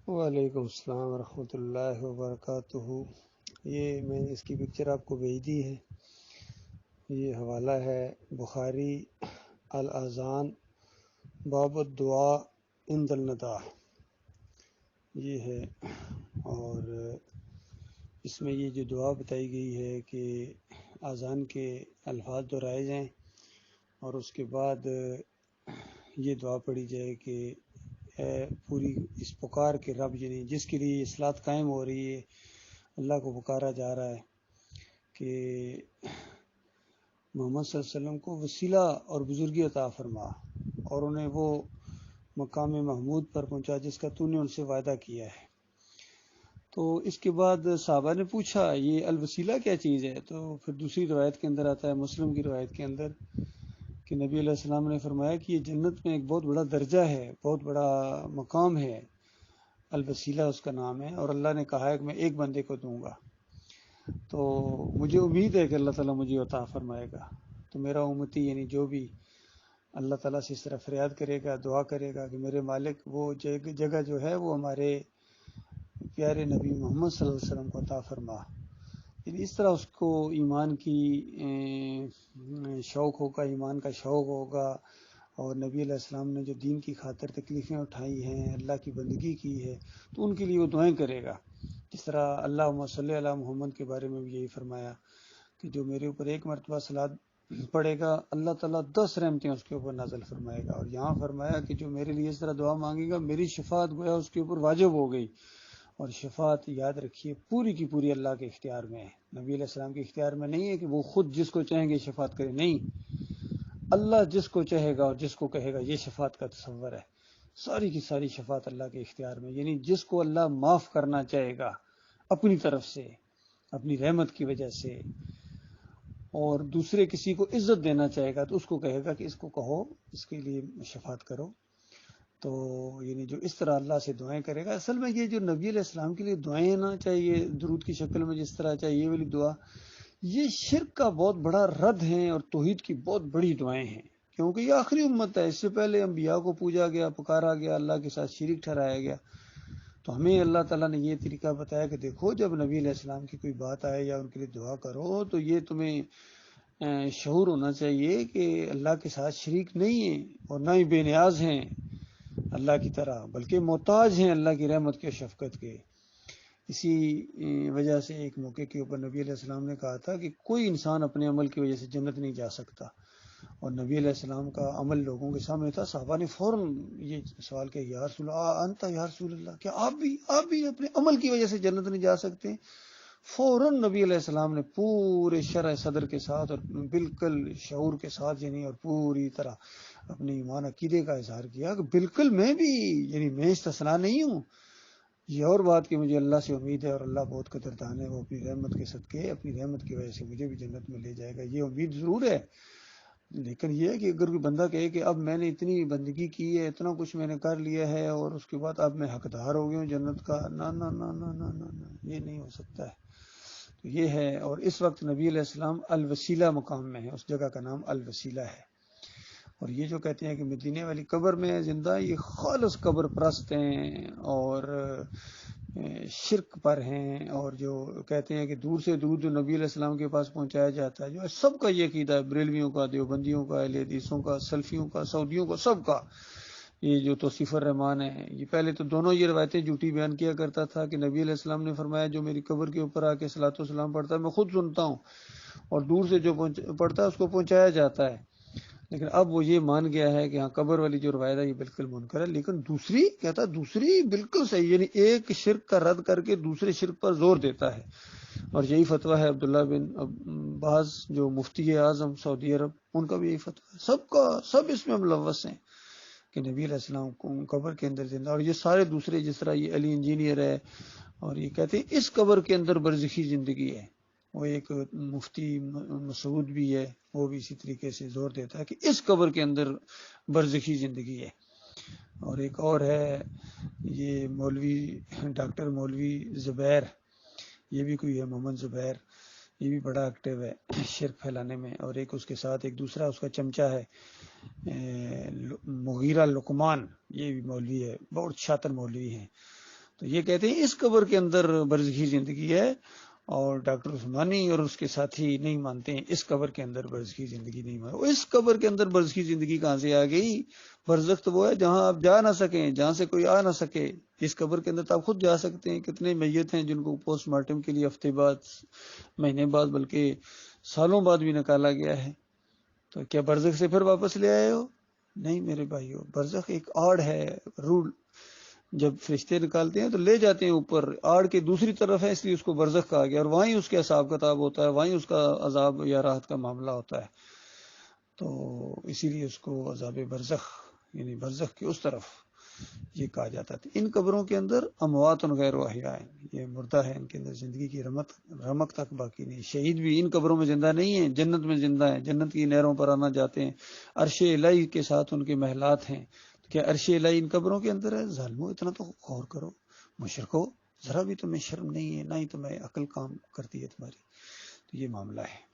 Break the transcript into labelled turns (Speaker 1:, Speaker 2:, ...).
Speaker 1: وعلیکم السلام ورحمۃ اللہ وبرکاتہ۔ یہ میں نے اس کی پکچر آپ کو بھیج دی ہے۔ یہ حوالہ ہے بخاری الاذان باب الدعاء عند النداء، یہ ہے۔ اور اس میں یہ جو دعا بتائی گئی ہے کہ اذان کے الفاظ دہرائے جائیں اور اس کے بعد یہ دعا پڑھی جائے کہ اے پوری اس پکار کے رب، یعنی جس کے لیے اصلاحات قائم ہو رہی ہے، اللہ کو پکارا جا رہا ہے کہ محمد صلی اللہ علیہ وسلم کو وسیلہ اور بزرگی عطا فرما اور انہیں وہ مقام محمود پر پہنچا جس کا تو نے ان سے وعدہ کیا ہے۔ تو اس کے بعد صحابہ نے پوچھا یہ الوسیلہ کیا چیز ہے؟ تو پھر دوسری روایت کے اندر آتا ہے، مسلم کی روایت کے اندر، کہ نبی علیہ السلام نے فرمایا کہ یہ جنت میں ایک بہت بڑا درجہ ہے، بہت بڑا مقام ہے، الوسیلہ اس کا نام ہے، اور اللہ نے کہا ہے کہ میں ایک بندے کو دوں گا۔ تو مجھے امید ہے کہ اللہ تعالیٰ مجھے عطا فرمائے گا۔ تو میرا امتی یعنی جو بھی اللہ تعالیٰ سے اس طرح فریاد کرے گا، دعا کرے گا کہ میرے مالک وہ جگہ جو ہے وہ ہمارے پیارے نبی محمد صلی اللہ علیہ وسلم کو عطا فرما، یعنی اس طرح اس کو ایمان کی شوق ہوگا، ایمان کا شوق ہوگا، اور نبی علیہ السلام نے جو دین کی خاطر تکلیفیں اٹھائی ہیں، اللہ کی بندگی کی ہے، تو ان کے لیے وہ دعائیں کرے گا۔ جس طرح اللہم صلی علی محمد کے بارے میں بھی یہی فرمایا کہ جو میرے اوپر ایک مرتبہ صلوات پڑے گا اللہ تعالیٰ 10 رحمتیں اس کے اوپر نازل فرمائے گا۔ اور یہاں فرمایا کہ جو میرے لیے اس طرح دعا مانگے گا میری شفاعت گویا اس کے اوپر واجب ہو گئی۔ اور شفاعت یاد رکھیے پوری کی پوری اللہ کے اختیار میں ہے، نبی علیہ السلام کے اختیار میں نہیں ہے کہ وہ خود جس کو چاہیں گے شفاعت کرے، نہیں، اللہ جس کو چاہے گا اور جس کو کہے گا، یہ شفاعت کا تصور ہے۔ ساری کی ساری شفاعت اللہ کے اختیار میں، یعنی جس کو اللہ معاف کرنا چاہے گا اپنی طرف سے، اپنی رحمت کی وجہ سے، اور دوسرے کسی کو عزت دینا چاہے گا تو اس کو کہے گا کہ اس کو کہو، اس کے لیے شفاعت کرو۔ تو یعنی جو اس طرح اللہ سے دعائیں کرے گا، اصل میں یہ جو نبی علیہ السلام کے لیے دعائیں نہ چاہیے درود کی شکل میں جس طرح چاہیے، یہ والی دعا یہ شرک کا بہت بڑا رد ہے اور توحید کی بہت بڑی دعائیں ہیں، کیونکہ یہ آخری امت ہے، اس سے پہلے انبیاء کو پوجا گیا، پکارا گیا، اللہ کے ساتھ شریک ٹھہرایا گیا۔ تو ہمیں اللہ تعالیٰ نے یہ طریقہ بتایا کہ دیکھو جب نبی علیہ السلام کی کوئی بات آئے یا ان کے لیے دعا کرو تو یہ تمہیں شعور ہونا چاہیے کہ اللہ کے ساتھ شریک نہیں ہیں اور نہ ہی بے نیاز ہیں اللہ کی طرح، بلکہ محتاج ہیں اللہ کی رحمت کے، شفقت کے۔ اسی وجہ سے ایک موقع کے اوپر نبی علیہ السلام نے کہا تھا کہ کوئی انسان اپنے عمل کی وجہ سے جنت نہیں جا سکتا، اور نبی علیہ السلام کا عمل لوگوں کے سامنے تھا۔ صحابہ نے فوراً یہ سوال کیا، یا رسول اللہ انت یا رسول اللہ، کیا آپ بھی اپنے عمل کی وجہ سے جنت نہیں جا سکتے؟ فوراً نبی علیہ السلام نے پورے شرح صدر کے ساتھ اور بالکل شعور کے ساتھ، یعنی اور پوری طرح اپنے ایمان عقیدے کا اظہار کیا کہ بالکل میں بھی، یعنی میں استثنا نہیں ہوں۔ یہ اور بات کہ مجھے اللہ سے امید ہے اور اللہ بہت قدردان ہے، وہ اپنی رحمت کے صدقے، اپنی رحمت کی وجہ سے مجھے بھی جنت میں لے جائے گا، یہ امید ضرور ہے۔ لیکن یہ ہے کہ اگر کوئی بندہ کہے کہ اب میں نے اتنی بندگی کی ہے، اتنا کچھ میں نے کر لیا ہے اور اس کے بعد اب میں حقدار ہو گیا ہوں جنت کا، نہ نہ نہ نہ نہ نہ نہ، یہ نہیں ہو سکتا ہے۔ تو یہ ہے، اور اس وقت نبی علیہ السلام الوسیلہ مقام میں ہے، اس جگہ کا نام الوسیلہ ہے۔ اور یہ جو کہتے ہیں کہ مدینے والی قبر میں زندہ، یہ خالص قبر پرست ہیں اور شرک پر ہیں، اور جو کہتے ہیں کہ دور سے دور جو نبی علیہ السلام کے پاس پہنچایا جاتا ہے، جو سب کا یہ عقیدہ ہے، بریلویوں کا، دیوبندیوں کا، اہل حدیثوں کا، سلفیوں کا، سعودیوں کا، سب کا، یہ جو توصیف الرحمان ہے، یہ پہلے تو دونوں یہ روایتیں جھوٹی بیان کیا کرتا تھا کہ نبی علیہ السلام نے فرمایا جو میری قبر کے اوپر آ کے صلاۃ و سلام پڑھتا ہے میں خود سنتا ہوں، اور دور سے جو پڑھتا ہے اس کو پہنچایا جاتا ہے۔ لیکن اب وہ یہ مان گیا ہے کہ ہاں قبر والی جو روایت ہے یہ بالکل منکر ہے، لیکن دوسری کہتا ہے دوسری بالکل صحیح، یعنی ایک شرک کا رد کر کے دوسرے شرک پر زور دیتا ہے۔ اور یہی فتویٰ ہے عبداللہ بن باز جو مفتی اعظم سعودی عرب، ان کا بھی یہی فتویٰ ہے، سب کا سب اس میں ملوث ہیں کہ نبی علیہ السلام کو قبر کے اندر زندہ، اور یہ سارے دوسرے جس طرح یہ علی انجینئر ہے اور یہ کہتے ہیں اس قبر کے اندر برزخی زندگی ہے، وہ ایک مفتی مسعود بھی ہے، وہ بھی اسی طریقے سے زور دیتا ہے کہ اس قبر کے اندر برزخی زندگی ہے۔ اور ایک اور ہے یہ مولوی ڈاکٹر مولوی زبیر، یہ بھی کوئی ہے محمد زبیر، یہ بھی بڑا ایکٹیو ہے شرک پھیلانے میں، اور ایک اس کے ساتھ ایک دوسرا اس کا چمچہ ہے مغیرہ لقمان، یہ بھی مولوی ہے، بہت شاطر مولوی ہیں۔ تو یہ کہتے ہیں اس قبر کے اندر برزخی زندگی ہے، اور ڈاکٹر عثمانی اور اس کے ساتھی نہیں مانتے ہیں اس قبر کے اندر برزخی زندگی نہیں مانتے۔ اس قبر کے اندر برزخی زندگی کہاں سے آ گئی؟ برزخ تو وہ ہے جہاں آپ جا نہ سکیں، جہاں سے کوئی آ نہ سکے۔ اس قبر کے اندر تو آپ خود جا سکتے ہیں۔ کتنے میت ہیں جن کو پوسٹ مارٹم کے لیے ہفتے بعد، مہینے بعد، بلکہ سالوں بعد بھی نکالا گیا ہے، تو کیا برزخ سے پھر واپس لے آئے ہو؟ نہیں میرے بھائیو، برزخ ایک آڑ ہے، رول۔ جب فرشتے نکالتے ہیں تو لے جاتے ہیں اوپر، آڑ کے دوسری طرف ہے، اس لیے اس کو برزخ کہا گیا، اور وہیں اس کے حساب کتاب ہوتا ہے، وہیں اس کا عذاب یا راحت کا معاملہ ہوتا ہے۔ تو اسی لیے اس کو عذاب برزخ، یعنی برزخ کی اس طرف یہ کہا جاتا ہے۔ ان قبروں کے اندر اموات غیر احیاء ہیں، یہ مردہ ہے، ان کے اندر زندگی کی رمق تک باقی نہیں۔ شہید بھی ان قبروں میں زندہ نہیں ہیں، جنت میں زندہ ہیں، جنت کی نہروں پر آنا جاتے ہیں، عرش الہی کے ساتھ ان کے محلات ہیں۔ کیا عرش الہی ان قبروں کے اندر ہے؟ ظالمو اتنا تو غور کرو، مشرکو ذرا بھی تمہیں شرم نہیں ہے، نہ ہی تمہیں عقل کام کرتی ہے تمہاری۔ تو یہ معاملہ ہے۔